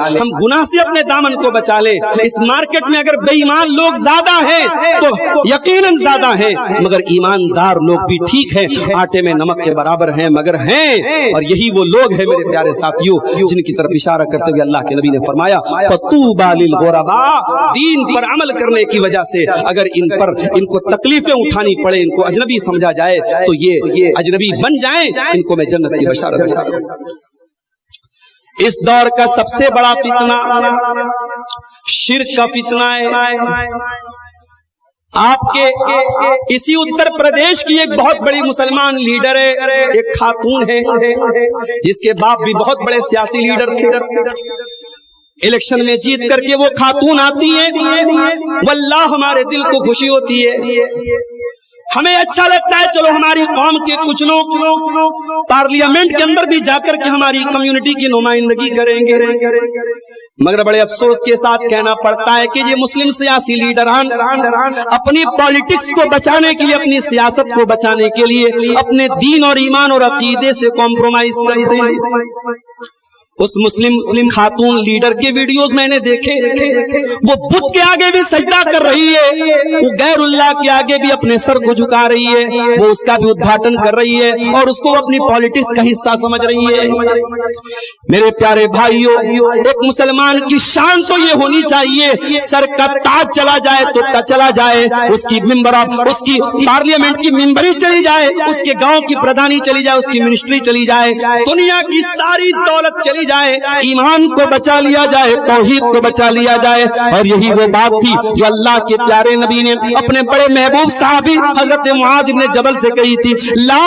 ہم گناہ سے اپنے دامن کو بچا لیں. اس مارکیٹ میں اگر بے ایمان لوگ زیادہ ہیں تو یقیناً زیادہ ہیں، مگر ایماندار لوگ بھی ٹھیک ہیں، آٹے میں نمک کے برابر ہیں مگر ہیں. اور یہی وہ لوگ ہیں میرے پیارے ساتھیوں جن کی طرف اشارہ کرتے ہوئے اللہ کے نبی نے فرمایا فَطُوبَى لِلْغُرَبَاء. دین پر عمل کرنے کی وجہ سے اگر ان کو تکلیفیں اٹھانی پڑے، ان کو اجنبی سمجھا جائے تو یہ اجنبی بن جائیں، ان کو میں جنت کی بشارت دیتا ہوں. اس دور کا سب سے بڑا فتنہ شرک کا فتنہ ہے. آپ کے اسی اتر پردیش کی ایک بہت بڑی مسلمان لیڈر ہے، ایک خاتون ہے جس کے باپ بھی بہت بڑے سیاسی لیڈر تھے. الیکشن میں جیت کر کے وہ خاتون آتی ہیں، واللہ ہمارے دل کو خوشی ہوتی ہے، ہمیں اچھا لگتا ہے چلو ہماری قوم کے کچھ لوگ پارلیمنٹ کے اندر بھی جا کر کے ہماری کمیونٹی کی نمائندگی کریں گے. مگر بڑے افسوس کے ساتھ کہنا پڑتا ہے کہ یہ مسلم سیاسی لیڈران اپنی پالیٹکس کو بچانے کے لیے، اپنی سیاست کو بچانے کے لیے اپنے دین اور ایمان اور عقیدے سے کمپرومائز کرتے ہیں. اس مسلم خاتون لیڈر کے ویڈیوز میں نے دیکھے، وہ بت کے آگے بھی سجدہ کر رہی ہے، وہ غیر اللہ کے آگے بھی اپنے سر کو جھکا رہی ہے، وہ اس کا بھی ادھاٹن کر رہی ہے اور اس کو اپنی پالیٹکس کا حصہ سمجھ رہی ہے. میرے پیارے بھائیوں، ایک مسلمان کی شان تو یہ ہونی چاہیے سر کا تاج چلا جائے تو چلا جائے، اس کی اس کی پارلیمنٹ کی ممبری چلی جائے، اس کے گاؤں کی پردھانی چلی جائے، اس کی منسٹری چلی جائے، دنیا کی ساری دولت چلی جائے، ایمان کو بچا لیا جائے، توحید کو بچا لیا جائے. اور یہی وہ بات تھی جو اللہ کے پیارے نبی نے اپنے بڑے محبوب صحابی حضرت معاذ بن جبل سے کہی تھی، لا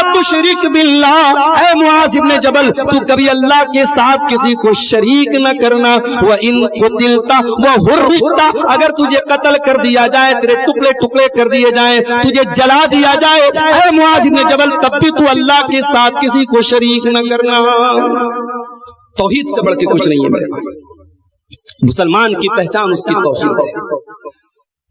تشرک باللہ، اے معاذ بن جبل تو کبھی اللہ کے ساتھ کسی کو شریک نہ کرنا. وَإِن قُتِلْتَ وَحُرِّقْتَ، اگر تجھے قتل کر دیا جائے، تیرے ٹکڑے ٹکڑے کر دیے جائیں، تجھے جلا دیا جائے، اے معاذ بن جبل تب بھی تو اللہ کے ساتھ کسی کو شریک نہ کرنا. توحید سے بڑھ کے کچھ نہیں ہے میرے بھائی. مسلمان کی پہچان اس کی توحید ہے.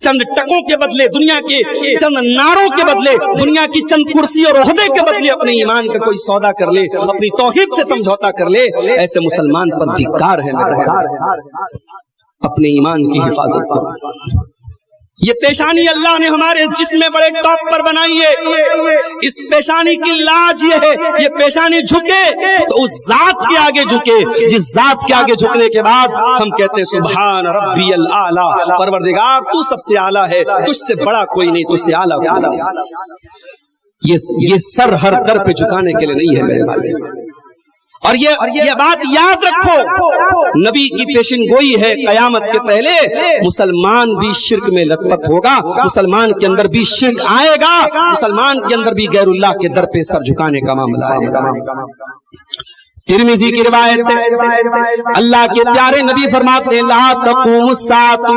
چند ٹکوں کے بدلے، دنیا کے چند ناروں کے بدلے، دنیا کی چند کرسی اور عہدے کے بدلے اپنے ایمان کا کوئی سودا کر لے، اپنی توحید سے سمجھوتا کر لے، ایسے مسلمان پر ಧಿಕ್ಕಾರ ہے میرے بھائی. اپنے ایمان کی حفاظت کرو. یہ پیشانی اللہ نے ہمارے جسم میں بڑے ٹاپ پر بنائی ہے. اس پیشانی کی لاج یہ ہے، یہ پیشانی جھکے تو اس ذات کے آگے جھکے جس ذات کے آگے جھکنے کے بعد ہم کہتے ہیں سبحان ربی الاعلی، پروردگار تو سب سے اعلیٰ ہے، تجھ سے بڑا کوئی نہیں، تجھ سے اعلیٰ کوئی نہیں. یہ سر ہر در پہ جھکانے کے لیے نہیں ہے میرے بھائی. اور یہ بات یاد رکھو، نبی کی پیشن گوئی ہے قیامت کے پہلے مسلمان بھی شرک میں لت پت ہوگا، مسلمان کے اندر بھی شرک آئے گا، مسلمان کے اندر بھی غیر اللہ کے در پہ سر جھکانے کا معاملہ آئے گا. ترمذی کی روایت ہے، اللہ کے پیارے نبی فرماتے ہیں لا تقوم الساعة،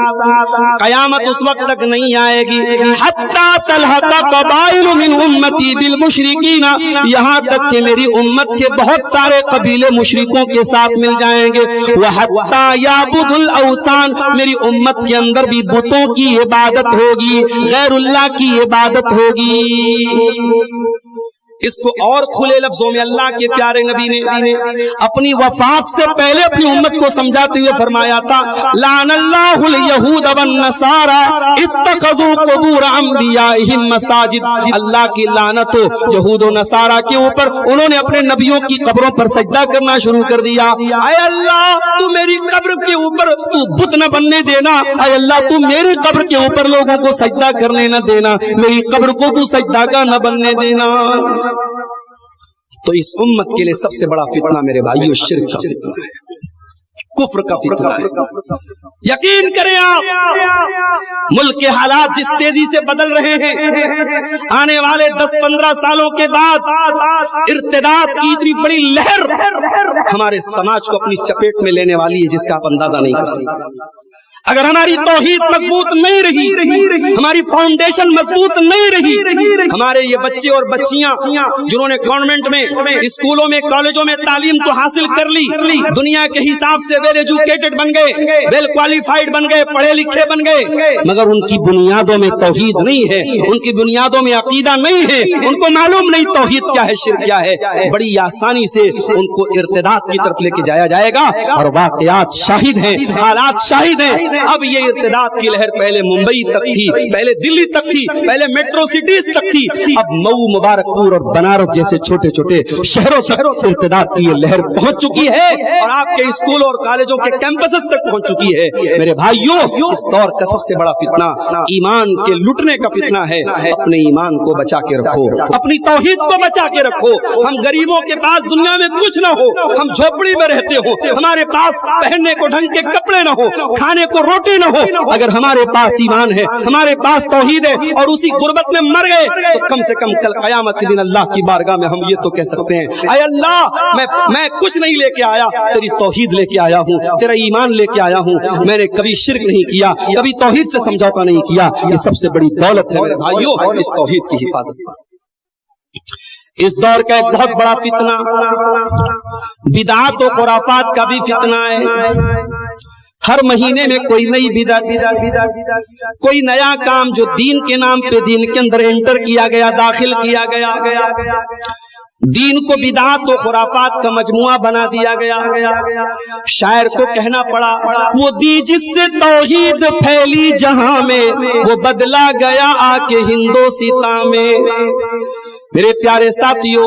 قیامت اس وقت تک نہیں آئے گی حتی تلحق قبائل من امتی بالمشرکین، یہاں تک کہ میری امت کے بہت سارے قبیلے مشرکوں کے ساتھ مل جائیں گے. وحتی یعبد الاوثان، میری امت کے اندر بھی بتوں کی عبادت ہوگی، غیر اللہ کی عبادت ہوگی. اس کو اور کھلے لفظوں میں اللہ کے پیارے نبی نے اپنی وفات سے پہلے اپنی امت کو سمجھاتے ہوئے فرمایا تھا لعن اللہ الیہود والنصارى اتخذوا قبور انبیائہم مساجد، اللہ کی لعنت ہو یہود و نصارہ کے اوپر، انہوں نے اپنے نبیوں کی قبروں پر سجدہ کرنا شروع کر دیا. اے اللہ تو میری قبر کے اوپر تو بت نہ بننے دینا، اے اللہ تو میری قبر کے اوپر لوگوں کو سجدہ کرنے نہ دینا، میری قبر کو تو سجدہ کا نہ بننے دینا. تو اس امت کے لیے سب سے بڑا فتنہ میرے بھائیو شرک کا فتنہ ہے، کفر کا فتنہ ہے. یقین کریں آپ، ملک کے حالات جس تیزی سے بدل رہے ہیں، آنے والے 10-15 سالوں کے بعد ارتداد کی اتنی بڑی لہر ہمارے سماج کو اپنی چپیٹ میں لینے والی ہے جس کا آپ اندازہ نہیں کر سکتے. अगर हमारी तौहीद मजबूत नहीं रही, हमारी फाउंडेशन मजबूत नहीं रही, हमारे ये बच्चे और बच्चियां जिन्होंने कॉन्वेंट में, स्कूलों में, कॉलेजों में तालीम तो हासिल कर ली, दुनिया के हिसाब से वेल एजुकेटेड बन गए, वेल क्वालिफाइड बन गए, पढ़े लिखे बन गए, मगर उनकी बुनियादों में तौहीद नहीं है, उनकी बुनियादों में अकीदा नहीं है, उनको मालूम नहीं तौहीद क्या है, शिर्क क्या है। बड़ी आसानी से उनको इर्तिदाद की तरफ लेके जाया जाएगा और वाक़यात शाहिद हैं, हालात शाहिद हैं। अब ये इर्तिदाद की लहर पहले मुंबई तक थी, पहले दिल्ली तक थी, पहले मेट्रो सिटीज तक थी, अब मऊ, मुबारकपुर और बनारस जैसे छोटे छोटे शहरों तक इर्तिदाद की ये लहर पहुंच चुकी है और आपके स्कूल और कॉलेजों के कैंपसेस तक पहुंच चुकी है। मेरे भाइयों, इस दौर का सबसे बड़ा फितना ईमान के लुटने का फितना है। अपने ईमान को बचा के रखो, अपनी तौहीद को बचा के रखो। हम गरीबों के पास दुनिया में कुछ ना हो, हम झोपड़ी में रहते हो, हमारे पास पहनने को ढंग के कपड़े ना हो, खाने को रोटी न हो, अगर हमारे पास ईमान है, हमारे पास तौहीद है और उसी गुर्बत में मर गए तो कम से कम कल कयामत के दिन अल्लाह की बारगाह में हम ये तो कह सकते हैं, ऐ अल्लाह, मैं कुछ नहीं लेके आया, तेरी तौहीद लेके आया हूँ, तेरा ईमान लेके आया हूँ, मैंने कभी शिर्क नहीं किया, कभी तौहीद से समझौता नहीं किया। ये सबसे बड़ी दौलत है मेरे भाइयों, इस तौहीद की हिफाजत। इस दौर का एक बहुत बड़ा फितना बिदअत और खुराफात का भी फितना है। हर महीने में कोई नई बिदअत, कोई नया काम जो दीन के नाम पे दीन के अंदर एंटर किया गया, दाखिल किया गया, दीन को बिदअत और खुराफात का मजमुआ बना दिया गया। शायर को कहना पड़ा, वो दी जिससे तौहीद फैली जहां में, वो बदला गया आके हिंदोसिता में। मेरे प्यारे साथियों,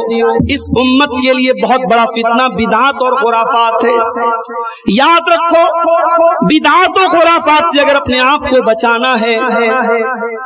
इस उम्मत के लिए बहुत बड़ा फितना बिदअत और खुराफात है। याद रखो, बिदअत और खुराफात से अगर अपने आप को बचाना है,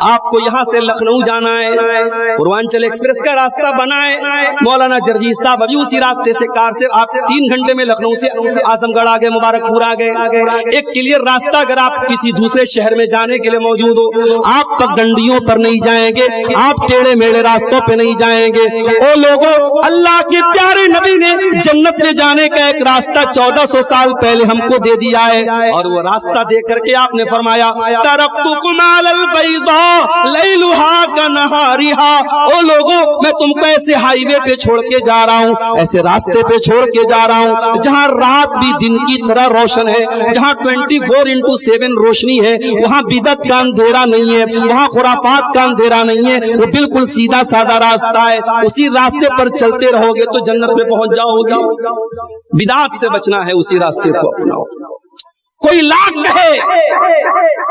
आपको यहाँ से लखनऊ जाना है, पूर्वांचल एक्सप्रेस का रास्ता बना है, मौलाना जर्जी साहब अभी उसी रास्ते से कार से आप 3 घंटे में लखनऊ से आजमगढ़ आ गए, मुबारकपुर आ गए। एक क्लियर रास्ता अगर आप किसी दूसरे शहर में जाने के लिए मौजूद हो, आप पगडंडियों पर नहीं जाएंगे, आप टेढ़े मेढ़े रास्तों पे नहीं जाएंगे। ओ लोगों, अल्लाह के प्यारे नबी ने जन्नत में जाने का एक रास्ता 1400 साल पहले हमको दे दिया है और वो रास्ता दे करके आपने फरमाया, तरक्तुकुम अलल बैदा लैलुहा कनहारिहा। ओ लोगों, मैं तुमको ऐसे हाईवे पे छोड़ के जा रहा हूँ, ऐसे रास्ते पे छोड़ के जा रहा हूँ जहाँ रात भी दिन की तरह रोशन है, जहाँ 24/7 रोशनी है, वहाँ बिदअत का अंधेरा नहीं है, वहाँ खुराफात का अंधेरा नहीं है, वो बिल्कुल सीधा साधा रास्ता है। उसी रास्ते पर चलते रहोगे तो जन्नत में पहुंच जाओगे। बिदअत से बचना है, उसी रास्ते को अपनाओ। कोई लाख कहे,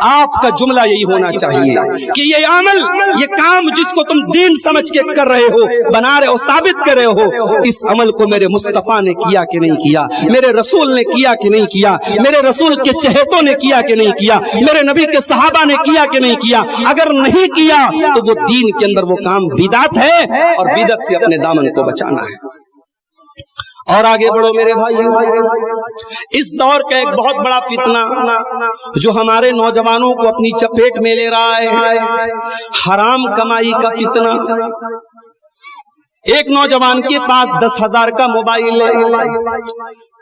आपका जुमला यही होना चाहिए कि ये अमल, ये काम जिसको तुम दीन समझ के कर रहे हो, बना रहे हो, साबित कर रहे हो, इस अमल को मेरे मुस्तफा ने किया कि नहीं किया, मेरे रसूल ने किया कि नहीं किया, मेरे रसूल के चहेतों ने किया कि नहीं किया, मेरे नबी के सहाबा ने किया कि नहीं किया। अगर नहीं किया तो वो दीन के अंदर वो काम बिदअत है और बिदअत से अपने दामन को बचाना है। और आगे बढ़ो मेरे भाई, इस दौर का एक बहुत बड़ा फितना जो हमारे नौजवानों को अपनी चपेट में ले रहा है, हराम कमाई का फितना। एक नौजवान के पास 10,000 का मोबाइल है,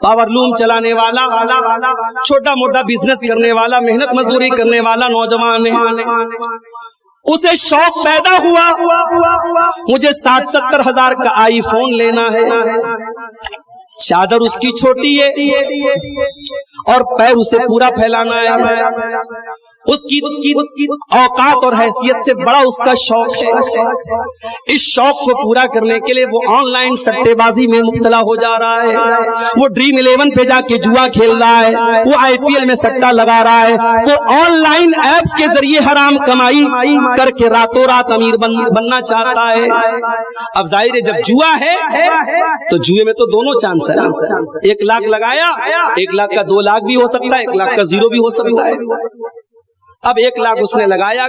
पावरलूम चलाने वाला, छोटा मोटा बिजनेस करने वाला, मेहनत मजदूरी करने वाला नौजवान है। उसे शौक पैदा हुआ, मुझे 60-70 हजार का आईफोन लेना है। चादर उसकी छोटी है और पैर उसे पूरा फैलाना है। उसकी औकात और हैसियत से बड़ा उसका शौक है। इस शौक को पूरा करने के लिए वो ऑनलाइन सट्टेबाजी में मुब्तला हो जा रहा है, वो ड्रीम 11 पे जाके जुआ खेल रहा है, वो IPL में सट्टा लगा रहा है, वो ऑनलाइन एप्स के जरिए हराम कमाई करके रातों रात अमीर बनना चाहता है। अब जाहिर है, जब जुआ है तो जुए में तो दोनों चांस है। 1 लाख लगाया, 1 लाख का 2 लाख भी हो सकता है, 1 लाख का 0 भी हो सकता है। अब 1 लाख उसने लगाया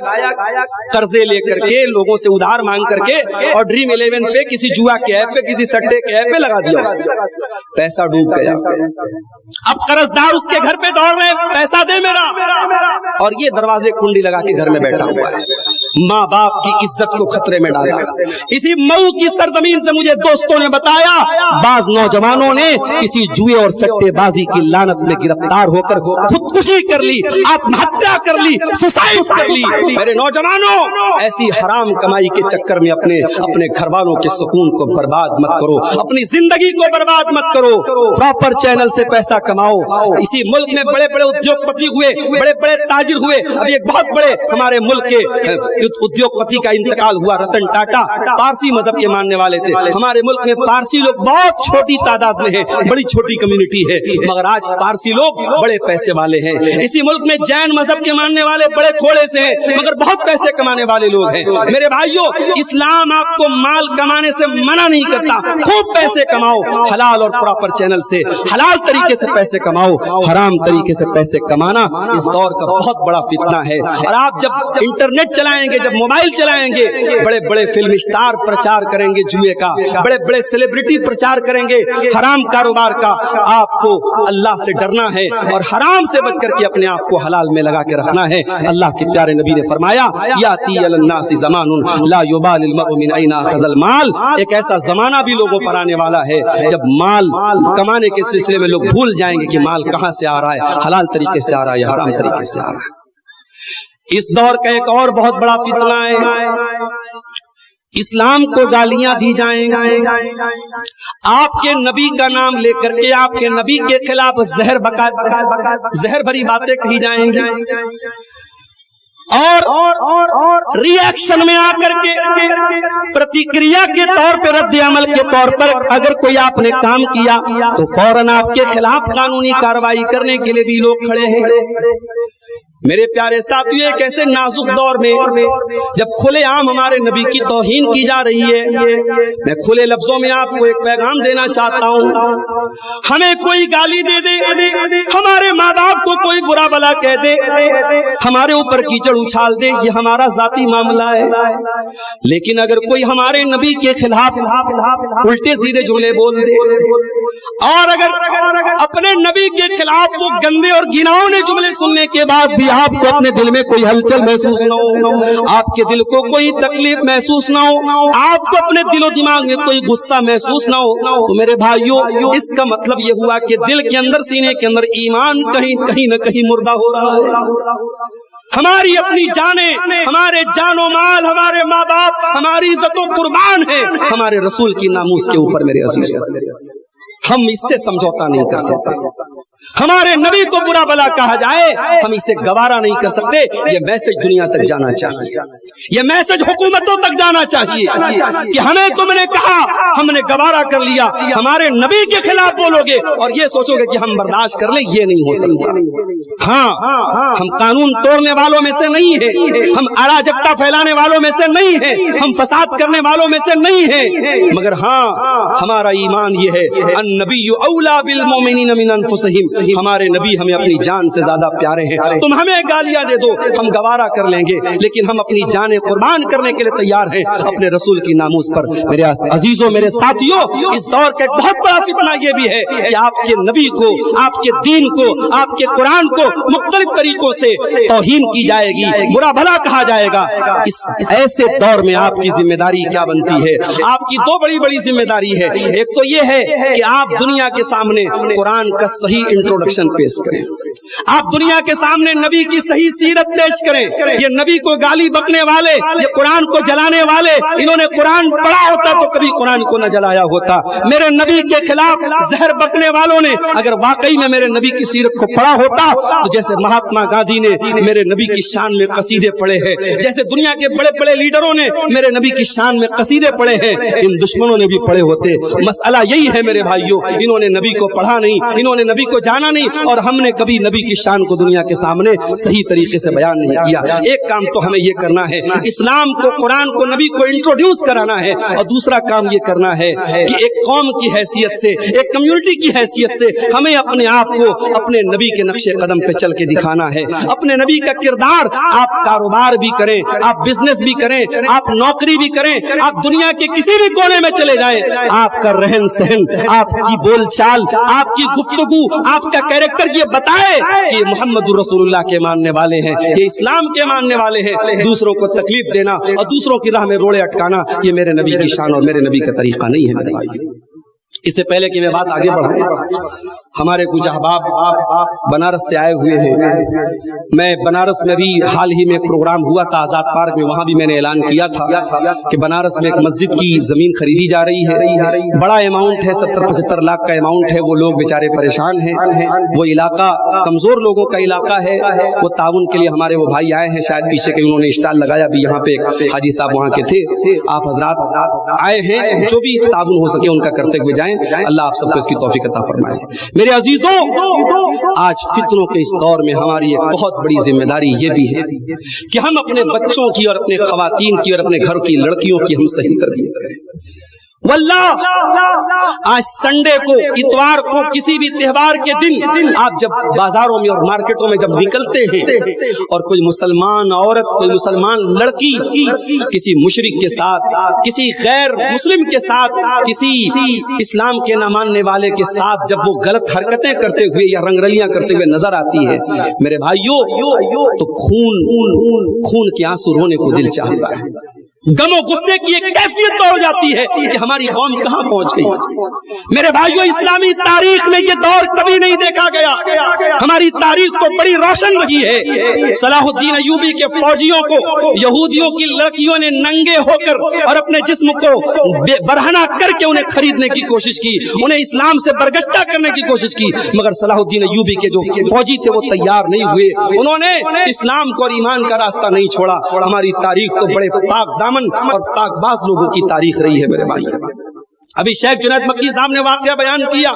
कर्जे लेकर के, लोगों से उधार मांग करके, और ड्रीम 11 पे, किसी जुआ के ऐप पे, किसी सट्टे के ऐप पे लगा दिया उसने। पैसा डूब गया। अब कर्जदार उसके घर पे दौड़ रहे, पैसा दे मेरा, और ये दरवाजे कुंडी लगा के घर में बैठा हुआ है। माँ बाप की इज्जत को खतरे में डाला। इसी मऊ की सरजमीन से मुझे दोस्तों ने बताया, बाज नौजवानों ने किसी जुए और सट्टेबाजी की लानत में गिरफ्तार होकर खुदकुशी कर ली, आत्महत्या कर ली, सुसाइड कर ली। मेरे नौजवानों, ऐसी हराम कमाई के चक्कर में अपने घर वालों के सुकून को बर्बाद मत करो, अपनी जिंदगी को बर्बाद मत करो। प्रॉपर चैनल से पैसा कमाओ। इसी मुल्क में बड़े बड़े उद्योगपति हुए, बड़े बड़े ताजिर हुए। अभी एक बहुत बड़े हमारे मुल्क के उद्योगपति का इंतकाल हुआ, रतन टाटा, पारसी मजहब के मानने वाले थे। हमारे मुल्क में पारसी लोग बहुत छोटी तादाद में है, बड़ी छोटी कम्युनिटी है, मगर आज पारसी लोग बड़े पैसे वाले हैं। इसी मुल्क में जैन मजहब के मानने वाले बड़े थोड़े से हैं, मगर बहुत पैसे कमाने वाले लोग हैं। मेरे भाइयों, इस्लाम आपको माल कमाने से मना नहीं करता। खूब पैसे कमाओ, हलाल और प्रॉपर चैनल से हलाल तरीके से पैसे कमाओ। हराम तरीके से पैसे कमाना इस दौर का बहुत बड़ा फितना है। और आप जब इंटरनेट चलाएंगे, जब मोबाइल चलाएंगे, बड़े बड़े फिल्म स्टार प्रचार करेंगे जुए का, बड़े बड़े सेलिब्रिटी प्रचार करेंगे हराम कारोबार का। आपको अल्लाह से डरना है और हराम से बच करके अपने आप को हलाल में लगा के रखना है। अल्लाह के प्यारे नबी ने फरमाया, याती अलन्नासी ज़मानुन ला युबालिल मर्उ मिन ऐना अख़ज़ल माल। एक ऐसा जमाना भी लोगों पर आने वाला है जब माल कमाने के सिलसिले में लोग भूल जाएंगे कि माल कहां से आ रहा है, हलाल तरीके से आ रहा है या हराम तरीके से आ रहा है। इस दौर का एक और बहुत बड़ा फितना है, इस्लाम को गालियां दी जाएंगी, आपके नबी का नाम लेकर के आपके नबी के खिलाफ जहर भरी बातें कही जाएंगी, और रिएक्शन में आकर के प्रतिक्रिया के तौर पर, रद्द अमल के तौर पर अगर कोई आपने काम किया तो फौरन आपके खिलाफ कानूनी कार्रवाई करने के लिए भी लोग खड़े हैं। मेरे प्यारे साथियों, एक ऐसे नाजुक दौर में जब खुलेआम हमारे नबी की तौहीन की जा रही है, मैं खुले लफ्जों में आपको एक पैगाम देना चाहता हूँ। हमें कोई गाली दे दे, हमारे माँ बाप को कोई बुरा भला कह दे, हमारे ऊपर कीचड़ उछाल दे, ये हमारा जाती मामला है। लेकिन अगर कोई हमारे नबी के खिलाफ उल्टे सीधे जुमले बोल दे, और अगर अपने नबी के खिलाफ वो गंदे और घिनौने जुमले सुनने के बाद भी आपको अपने दिल में कोई हलचल महसूस न हो, आपके दिल को कोई तकलीफ महसूस न हो, आपको अपने दिलो दिमाग में कोई गुस्सा महसूस न हो, तो मेरे भाइयों, इसका मतलब ये हुआ कि दिल के अंदर, सीने के अंदर ईमान कहीं न कहीं मुर्दा हो रहा है। हमारी अपनी जाने, हमारे जानो माल, हमारे माँ बाप, हमारी इज्जतों कुर्बान है हमारे रसूल की नामूस के ऊपर। मेरे अजीज, हम इससे समझौता नहीं कर सकते। हमारे नबी को बुरा भला कहा जाए, हम इसे गवारा नहीं कर सकते। ये मैसेज दुनिया तक जाना चाहिए, ये मैसेज हुकूमतों तक जाना चाहिए कि हमें तुमने कहा, हमने गवारा कर लिया, हमारे नबी के खिलाफ बोलोगे और ये सोचोगे कि हम बर्दाश्त कर लें, ये नहीं हो सकता। हाँ, हम कानून तोड़ने वालों में से नहीं है, हम अराजकता फैलाने वालों में से नहीं है, हम फसाद करने वालों में से नहीं है, मगर हाँ, हमारा ईमान ये है, अन्नबिय्यु औला बिल मोमिनीन मिन अनफुसिहिम, हमारे नबी हमें अपनी जान से ज्यादा प्यारे हैं। तुम हमें गालियां दे दो, हम गवारा कर लेंगे, लेकिन हम अपनी जानें कुर्बान करने के लिए तैयार हैं अपने रसूल की नामूस पर। मेरे अजीजों, मेरे साथियों, इस दौर का एक बहुत बड़ा फितना यह भी है कि आपके नबी को, आपके दीन को, आपके कुरान को मुख्तलिफ तरीकों से तौहीन की जाएगी, बुरा भला कहा जाएगा। इस ऐसे दौर में आपकी जिम्मेदारी क्या बनती है? आपकी दो बड़ी बड़ी जिम्मेदारी है। एक तो यह है कि आप दुनिया के सामने कुरान का सही इंट्रोडक्शन पेश करें, आप दुनिया के सामने नबी की सही सीरत पेश करें। ये नबी को गाली बकने वाले, ये कुरान को जलाने वाले, इन्होंने कुरान पढ़ा होता तो कभी कुरान को न जलाया होता। मेरे नबी के खिलाफ जहर बकने वालों ने अगर वाकई में मेरे नबी की सीरत को पढ़ा होता तो जैसे महात्मा गांधी ने मेरे नबी की शान में कसीदे पढ़े हैं, जैसे दुनिया के बड़े बड़े लीडरों ने मेरे नबी की शान में कसीदे पढ़े हैं, इन दुश्मनों ने भी पढ़े होते। मसला यही है मेरे भाइयों, इन्होंने नबी को पढ़ा नहीं, इन्होंने नबी को जाना नहीं, और हमने कभी नबी की शान को दुनिया के सामने सही तरीके से बयान नहीं किया। एक काम तो हमें ये करना है, इस्लाम को, कुरान को, नबी को इंट्रोड्यूस कराना है, और दूसरा काम ये करना है कि एक कौम की हैसियत से, एक कम्युनिटी की हैसियत से हमें अपने आप को अपने नबी के नक्शे कदम पे चल के दिखाना है। अपने नबी का किरदार, आप कारोबार भी करें, आप बिजनेस भी करें, आप नौकरी भी करें, आप दुनिया के किसी भी कोने में चले जाएं, आपका रहन सहन, आपकी बोलचाल, आपकी गुफ्तगू, आपका कैरेक्टर ये बताएगा بتائے کہ मोहम्मद रसूलुल्लाह के मानने वाले हैं, ये इस्लाम के मानने वाले हैं. दूसरों को तकलीफ देना और दूसरों की राह में रोड़े अटकाना ये मेरे नबी की शान और मेरे नबी का तरीका नहीं है मेरे भाई. इससे पहले कि मैं बात आगे बढ़ाऊं, हमारे कुछ अहबाब बनारस से आए हुए हैं. मैं बनारस में भी हाल ही में एक प्रोग्राम हुआ था आजाद पार्क में, वहां भी मैंने ऐलान किया था कि बनारस में एक मस्जिद की जमीन खरीदी जा रही है. बड़ा अमाउंट है, 70-75 लाख का अमाउंट है. वो लोग बेचारे परेशान हैं. वो इलाका कमजोर लोगों का इलाका है. वो ताउन के लिए हमारे वो भाई आए हैं, शायद पीछे के उन्होंने स्टॉल लगाया भी, यहाँ पे एक हाजी साहब वहाँ के थे. आप हजरात आए हैं, जो भी ताउन हो सके उनका करते हुए जाएं. अल्लाह आप सबको इसकी तौफीक अता फरमाए. मेरे अजीजों, आज फितनों के इस दौर में हमारी एक बहुत बड़ी जिम्मेदारी ये भी है कि हम अपने बच्चों की और अपने खवातीन की और अपने घर की लड़कियों की हम सही तरबियत करें. वल्लाह, आज संडे को, इतवार को, किसी भी त्योहार के दिन आप जब बाजारों में और मार्केटों में जब निकलते हैं और कोई मुसलमान औरत, कोई मुसलमान लड़की किसी मुशरिक के साथ, किसी गैर मुस्लिम के साथ, किसी इस्लाम के न मानने वाले के साथ जब वो गलत हरकतें करते हुए या रंगरलियां करते हुए नजर आती है मेरे भाइयों, तो खून के आंसू रोने को दिल चाहता है. गमो गुस्से की एक कैफियत तो हो जाती है कि हमारी कौम कहां पहुंच गई. मेरे भाइयों, इस्लामी तारीख में ये दौर कभी नहीं देखा गया. हमारी तारीख तो बड़ी रोशन रही है. सलाहुद्दीन अय्यूबी के फौजियों को यहूदियों की लड़कियों ने नंगे होकर और अपने जिस्म को बरहना करके उन्हें खरीदने की कोशिश की, उन्हें इस्लाम से बरगश्ता करने की कोशिश की, मगर सलाहुद्दीन अय्यूबी के जो फौजी थे वो तैयार नहीं हुए. उन्होंने इस्लाम को और ईमान का रास्ता नहीं छोड़ा. हमारी तारीख तो बड़े पाक दामन और पाकबाज लोगों की तारीख रही है मेरे भाई. अभी शेख जुनैद मक्की साहब ने वाकया बयान किया.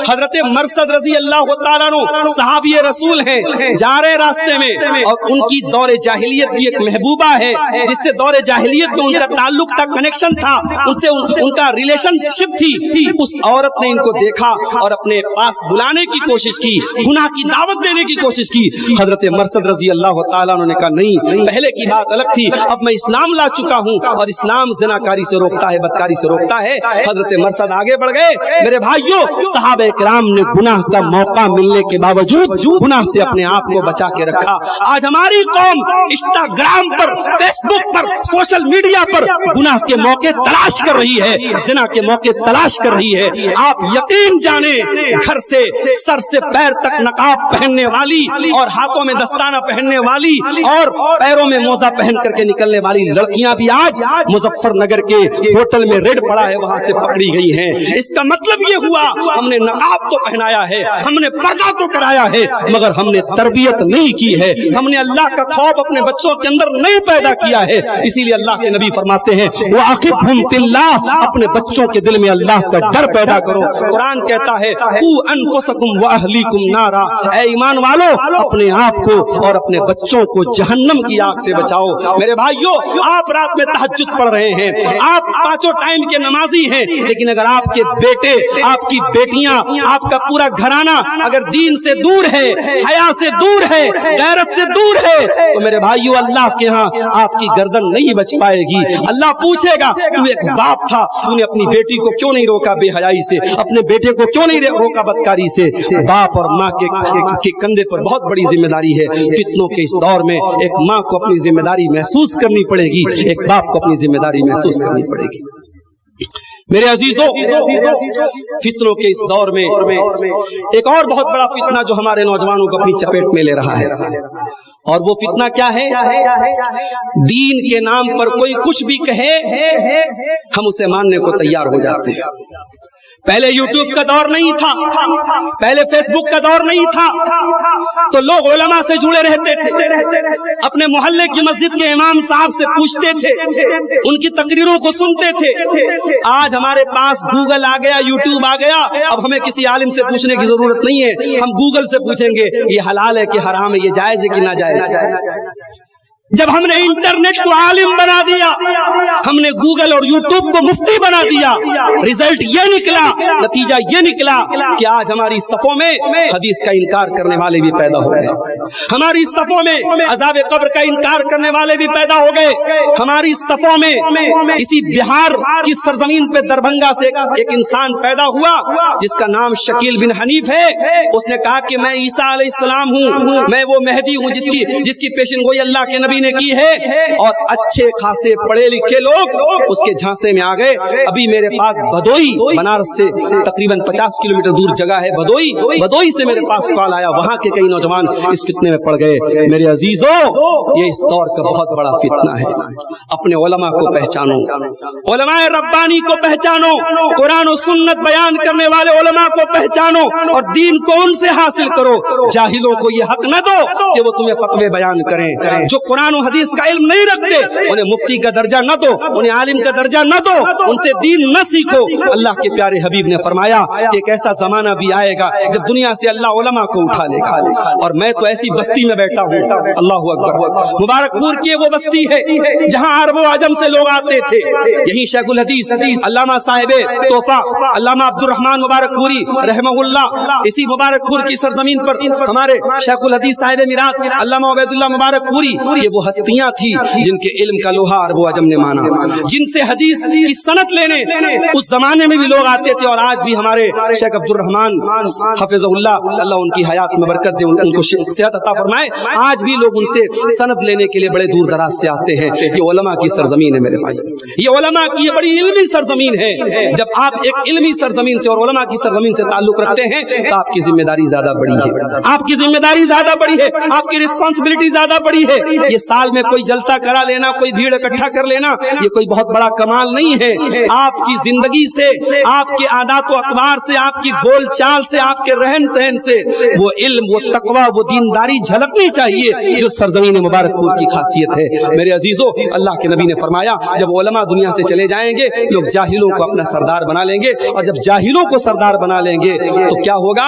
हजरत मरसद रजी अल्लाह तआला अन्हु सहाबी रसूल हैं, जा रहे रास्ते में और उनकी दौरे जाहिलियत की एक महबूबा है जिससे दौरे जाहिलियत में उनका ताल्लुक था, कनेक्शन था, उससे उनका रिलेशनशिप थी. उस औरत ने इनको देखा और अपने पास बुलाने की कोशिश की, गुनाह की दावत देने की कोशिश की. हजरत मरसद रजी अल्लाह तआला अन्हु ने कहा नहीं, पहले की बात अलग थी, अब मैं इस्लाम ला चुका हूँ और इस्लाम ज़िनाकारी से रोकता है, बदकारी से रोकता है. हजरत मरसद आगे बढ़ गए. मेरे भाइयों, सहाबे किराम ने गुनाह का मौका मिलने के बावजूद गुनाह से अपने आप को बचा के रखा. आज हमारी कौम इंस्टाग्राम पर, फेसबुक पर, सोशल मीडिया पर गुनाह के मौके तलाश कर रही है, जिना के मौके तलाश कर रही है. आप यकीन जाने, घर से सर से पैर तक नकाब पहनने वाली और हाथों में दस्ताना पहनने वाली और पैरों में मोजा पहन करके निकलने वाली लड़कियां भी आज मुजफ्फरनगर के होटल में रेड पड़ा है, वहां से पकड़ी गई हैं. इसका मतलब ये हुआ हमने नकाब तो पहनाया है, हमने पर्दा तो कराया है, मगर हमने तरबियत नहीं की है, हमने अल्लाह का खौफ अपने बच्चों के अंदर नहीं पैदा किया है. इसीलिए अल्लाह के नबी फरमाते हैं वअक़िफ़हुम फिल्लाह, अपने बच्चों के दिल में अल्लाह का डर पैदा करो. कुरान कहता है क़ू अनफ़ुसकुम व अहलीकुम नारा, ऐ ईमान वालों, अपने आप को और अपने बच्चों को जहन्नम की आग से बचाओ. मेरे भाइयों, आप रात में तहज्जुद पढ़ रहे हैं, आप पांचों टाइम के नमाजी हैं, लेकिन अगर आपके बेटे, आपकी बेटियां, आपका पूरा घराना अगर दीन से दूर है, हया से दूर है, गैरत से दूर है, तो मेरे भाइयों अल्लाह के यहाँ आपकी गर्दन नहीं बच पाएगी. अल्लाह पूछेगा तू एक बाप था, तूने अपनी बेटी को क्यों नहीं रोका बेहयाई से, अपने बेटे को क्यों नहीं रोका बदकारी से. बाप और माँ के कंधे पर बहुत बड़ी जिम्मेदारी है. फितनों के इस दौर में एक माँ को अपनी जिम्मेदारी महसूस करनी पड़ेगी, एक बाप को अपनी जिम्मेदारी महसूस करनी पड़ेगी. मेरे अजीजों, फितनों के इस दौर में एक और बहुत बड़ा फितना जो हमारे नौजवानों को अपनी चपेट में ले रहा है, और वो फितना क्या है? दीन के नाम पर कोई कुछ भी कहे हम उसे मानने को तैयार हो जाते हैं. पहले यूट्यूब का दौर नहीं था, पहले फेसबुक का दौर नहीं था, तो लोग उलमा से जुड़े रहते थे, अपने मोहल्ले की मस्जिद के इमाम साहब से पूछते थे, उनकी तकरीरों को सुनते थे. आज हमारे पास गूगल आ गया, यूट्यूब आ गया, अब हमें किसी आलिम से पूछने की जरूरत नहीं है, हम गूगल से पूछेंगे ये हलाल है कि हराम है, ये जायज है कि नाजायज है. जब हमने इंटरनेट को आलिम बना दिया, हमने गूगल और यूट्यूब को मुफ्ती बना दिया, रिजल्ट ये निकला, नतीजा ये निकला कि आज हमारी सफों में हदीस का इनकार करने वाले भी पैदा हो गए, हमारी सफों में अज़ाब कब्र का इनकार करने वाले भी पैदा हो गए, हमारी सफों में इसी बिहार की सरजमीन पे दरभंगा से एक इंसान पैदा हुआ जिसका नाम शकील बिन हनीफ है। उसने कहा कि मैं ईसा अलैहिस्सलाम हूँ, मैं वो मेहदी हूँ जिसकी पेशन गोई अल्लाह के नबी ने की है। और अच्छे खासे पढ़े लिखे लोग उसके झांसे में आ गए। अभी मेरे पास भदोई, बनारस से तकरीबन 50 किलोमीटर दूर जगह है भदोई से मेरे पास कॉल आया, वहां के कई नौजवान इस फितने में पड़ गए। मेरे अजीजों, ये इस दौर का बहुत बड़ा फितना है। अपने उलमा को पहचानो, उलमाए रब्बानी को पहचानो, कुरान और सुन्नत बयान करने वाले उलमा को पहचानो और दीन को उनसे हासिल करो। जाहिलों को ये हक न दो कि वो तुम्हें फतवे बयान करें। जो कुरान और हदीस का इल्म नहीं रखते उन्हें मुफ्ती का दर्जा न दो, उन्हें आलिम का दर्जा न दो, उनसे दीन न सीखो। अल्लाह के प्यारे हबीब ने फरमाया कि एक ऐसा जमाना भी आएगा जब दुनिया से अल्लाह उलमा को उठा लेगा। और मैं तो ऐसी बस्ती में बैठा हूँ, अल्लाह अकबर, मुबारकपुर की वो बस्ती है जहाँ अरबो अजम से लोग आते थे। यही शेखुल हदीस अल्लामा साहिबे तोहफा अल्लामा अब्दुल रहमान मुबारकपुरी रहमहुल्लाह, इसी मुबारकपुर की सरजमीन पर हमारे शेखुल हदीस साहिबे मिरात अल्लामा उबैदुल्लाह मुबारकपुरी, ये वो हस्तियां थी जिनके इल्म का लोहा अरबो अजम ने माना, जिनसे हदीस की सनत लेने उस जमाने में भी लोग आते थे। और आज भी हमारे शेख अब्दुल रहमान हफिज़हुल्लाह, अल्लाह उनकी हयात में बरकत दे, उनको सेहत अता फरमाए, आज भी लोग उनसे सनद लेने के लिए बड़े दूर दराज से आते हैं। ये उलमा की सरजमीन है मेरे भाई, ये उलमा की ये बड़ी इल्मी सरजमीन है। जब आप एक इल्मी सरजमीन से और उलमा की सरजमीन से ताल्लुक रखते हैं तो आपकी जिम्मेदारी ज्यादा बड़ी है, आपकी जिम्मेदारी ज्यादा बड़ी है, आपकी रिस्पॉन्सिबिलिटी ज्यादा बड़ी है। ये साल में कोई जलसा करा लेना, कोई भीड़ इकट्ठा कर लेना, ये कोई बहुत बड़ा कमाल नहीं है। आपकी जिंदगी से, आपके आदात व अखबार से, आपकी बोल चाल से, आपके रहन सहन से वो इल्म, वो तकवा, वो दीनदारी झलकनी चाहिए जो सरजमीन मुबारकपुर की खासियत है। मेरे अजीजों, अल्लाह के नबी ने फरमाया जब उलमा दुनिया से चले जाएंगे लोग जाहिलों को अपना सरदार बना लेंगे, और जब जाहिलों को सरदार बना लेंगे तो क्या होगा,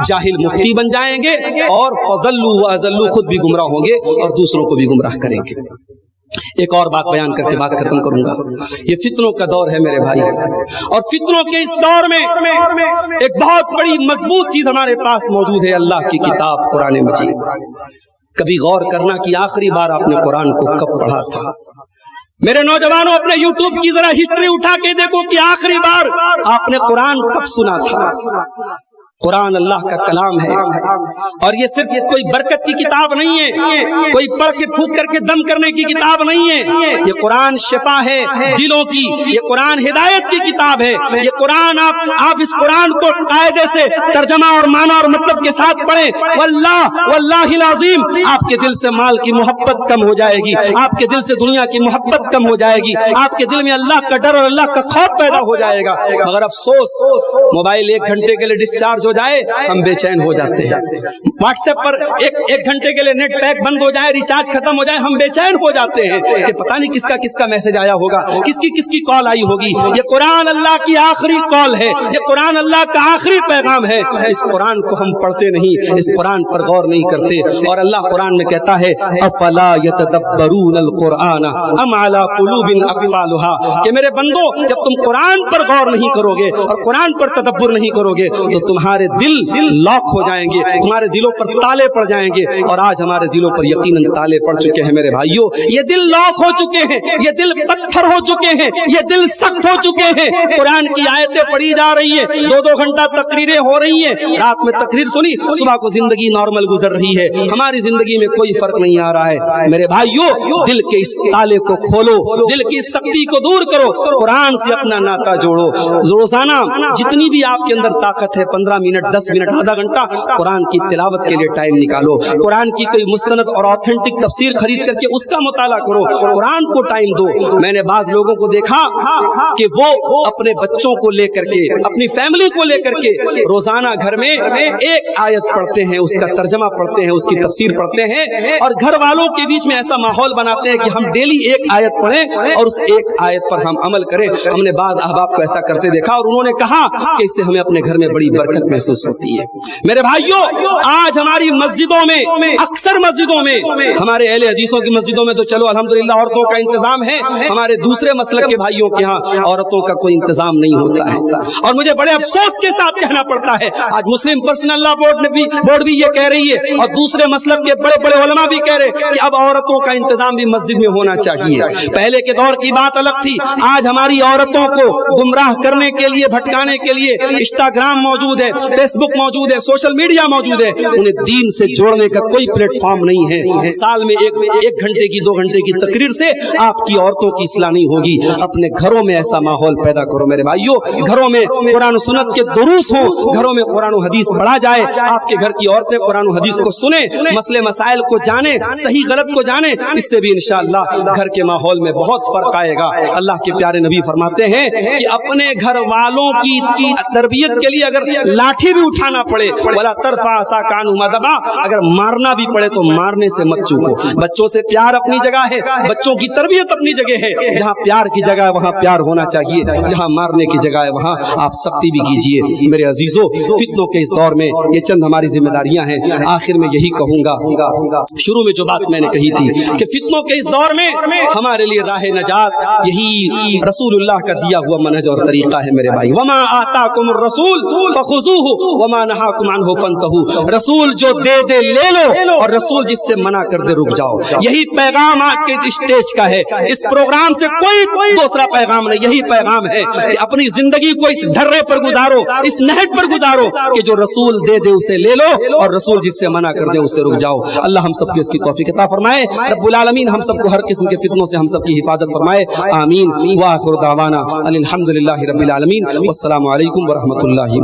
जाहिल मुफ्ती बन जाएंगे और फज़ल्लू व अज़ल्लू, खुद भी गुमराह होंगे और दूसरों को भी गुमराह करेंगे। एक और बात बयान करके बात खत्म करूंगा। ये फितनों का दौर है मेरे भाई, और फितनों के इस दौर में एक बहुत बड़ी मजबूत चीज हमारे पास मौजूद है, अल्लाह की किताब कुरान मजीद। कभी गौर करना कि आखिरी बार आपने कुरान को कब पढ़ा था। मेरे नौजवानों, अपने यूट्यूब की जरा हिस्ट्री उठा के देखो कि आखिरी बार आपने कुरान कब सुना था। कुरान अल्लाह का कलाम है, और ये सिर्फ कोई बरकत की किताब नहीं है, कोई पढ़ के फूंक करके दम करने की किताब नहीं है। ये कुरान शिफा है दिलों की, ये कुरान हिदायत की किताब है। ये कुरान आप इस कुरान को कायदे से तर्जमा और माना और मतलब के साथ पढ़ें, वल्लाहिल अज़ीम आपके दिल से माल की मोहब्बत कम हो जाएगी, आपके दिल से दुनिया की मोहब्बत कम हो जाएगी, आपके दिल में अल्लाह का डर और अल्लाह का खौफ पैदा हो जाएगा। मगर अफसोस, मोबाइल 1 घंटे के लिए डिस्चार्ज हो जाए हम बेचैन हो जाते हैं, व्हाट्सएप पर एक घंटे के लिए नेट पैक बंद हो जाए, रिचार्ज खत्म हो जाए, हम बेचैन हो जाते हैं कि पता नहीं किसका किसका मैसेज आया होगा, किसकी किसकी कॉल आई होगी। ये कुरान अल्लाह की आखिरी कॉल है, ये कुरान अल्लाह का आखिरी पैगाम है। इस कुरान को हम पढ़ते नहीं, इस कुरान पर गौर नहीं करते। और अल्लाह कुरान में कहता है अफला यतदब्बरूनल कुरान अम अला कुलूबिन अक़फ़ालुहा, कि मेरे बंदो जब तुम कुरान पर गौर नहीं करोगे और कुरान पर तदब्बुर नहीं करोगे तो तुम्हारे दिल लॉक हो जाएंगे, तुम्हारे दिलों पर ताले पड़ जाएंगे। और आज हमारे दिलों पर यकीनन ताले पड़ चुके हैं मेरे भाइयों, ये दिल लॉक हो चुके हैं, ये दिल पत्थर हो चुके हैं, ये दिल सख्त हो चुके हैं। कुरान की आयतें पढ़ी जा रही हैं, 2-2 घंटा तकरीरें हो रही हैं, रात में तकरीर सुनी, सुबह को जिंदगी नॉर्मल गुजर रही है, हमारी जिंदगी में कोई फर्क नहीं आ रहा है। मेरे भाइयों, दिल के इस ताले को खोलो, दिल की सख्ती को दूर करो, कुरान से अपना नाता जोड़ो। रोजाना जितनी भी आपके अंदर ताकत है, 15 मिनट, 10 मिनट, आधा घंटा कुरान की तिलावत के लिए टाइम निकालो। कुरान की कोई मुस्तनद और ऑथेंटिक तफसीर खरीद करके उसका मुताला करो, कुरान को टाइम दो। मैंने बाज लोगों को देखा कि वो अपने बच्चों को लेकर के, अपनी फैमिली को लेकर के रोजाना घर में एक आयत पढ़ते हैं, उसका तर्जमा पढ़ते हैं, उसकी तफसीर पढ़ते हैं, और घर वालों के बीच में ऐसा माहौल बनाते हैं कि हम डेली एक आयत पढ़ें और उस एक आयत पर हम अमल करें। हमने बाज अहबाब को ऐसा करते देखा और उन्होंने कहा कि इससे हमें अपने घर में बड़ी बरकत محسوس ہوتی ہے۔ میرے بھائیوں، آج ہماری مسجدوں میں، اکثر مسجدوں میں، ہمارے اہل حدیثوں کی مسجدوں میں تو چلو الحمدللہ عورتوں کا انتظام ہے، ہمارے دوسرے مسلک کے بھائیوں کے ہاں عورتوں کا کوئی انتظام نہیں ہوتا ہے۔ اور مجھے بڑے افسوس کے ساتھ کہنا پڑتا ہے، آج مسلم پرسنل لا بورڈ بھی یہ کہہ رہی ہے، اور دوسرے مسلک کے بڑے بڑے علماء بھی کہہ رہے کہ اب عورتوں کا انتظام بھی مسجد میں ہونا چاہیے۔ پہلے کے دور کی بات الگ تھی، آج ہماری عورتوں کو گمراہ کرنے کے لیے، بھٹکانے کے لیے انسٹاگرام موجود ہے، فیس بک موجود ہے، سوشل میڈیا موجود ہے، انہیں دین سے جوڑنے کا کوئی پلیٹ فارم نہیں ہے۔ سال میں ایک گھنٹے کی 2 گھنٹے کی تقریر سے آپ کی عورتوں کی اصلاح نہیں ہوگی۔ اپنے گھروں میں ایسا ماحول پیدا کرو میرے بھائیوں، گھروں میں قرآن و سنت کے دروس ہوں، گھروں میں قرآن و حدیث پڑھا جائے، آپ کے گھر کی عورتیں قرآن و حدیث کو سنیں، مسئلے مسائل کو جانیں، صحیح غلط کو جانیں، اس سے بھی انشاءاللہ گھر کے ماحول میں بہت فرق آئے گا۔ اللہ کے پیارے نبی فرماتے ہیں کہ اپنے گھر والوں کی تربیت کے لیے اگر لاٹھی بھی اٹھانا پڑے، ولا ترفع عصاک عنہم ذبا، اگر مارنا بھی پڑے تو مارنے سے مت چوکو۔ بچوں سے پیار اپنی جگہ ہے، بچوں کی تربیت اپنی جگہ ہے، جہاں پیار کی جگہ ہے وہاں پیار ہونا چاہیے، جہاں مارنے کی جگہ ہے وہاں آپ سختی بھی کیجیے۔ میرے عزیزوں، فتنوں کے اس دور میں یہ چند ہماری ذمہ داریاں ہیں۔ آخر میں یہی کہوں گا، شروع میں جو بات میں نے کہی تھی کہ فتنوں کے اس دور میں ہمارے لیے راہ نجات یہی رسول اللہ کا دیا ہوا منہج اور طریقہ ہے میرے بھائی۔ وما آتاکم الرسول فخذوہ وما نہاکم عنہ فانتہوا، رسول جو دے دے لے لو، اور رسول جس سے منع کر دے رک جاؤ۔ یہی پیغام آج کے اس اسٹیج کا ہے، اس پروگرام سے کوئی دوسرا پیغام نہیں، یہی پیغام ہے کہ اپنی زندگی کو اس ڈھرے پر گزارو، اس نہج پر گزارو کہ جو رسول دے دے اسے لے لو، اور رسول جس سے منع کر دے اس سے رک جاؤ۔ اللہ ہم سب کو اس کی توفیق عطا فرمائے، رب العالمین ہم سب کو ہر قسم کے فتنوں سے ہم سب کی حفاظت فرمائے، آمین۔ وآخر دعوانا الحمدللہ رب العالمین، والسلام علیکم ورحمۃ اللہ۔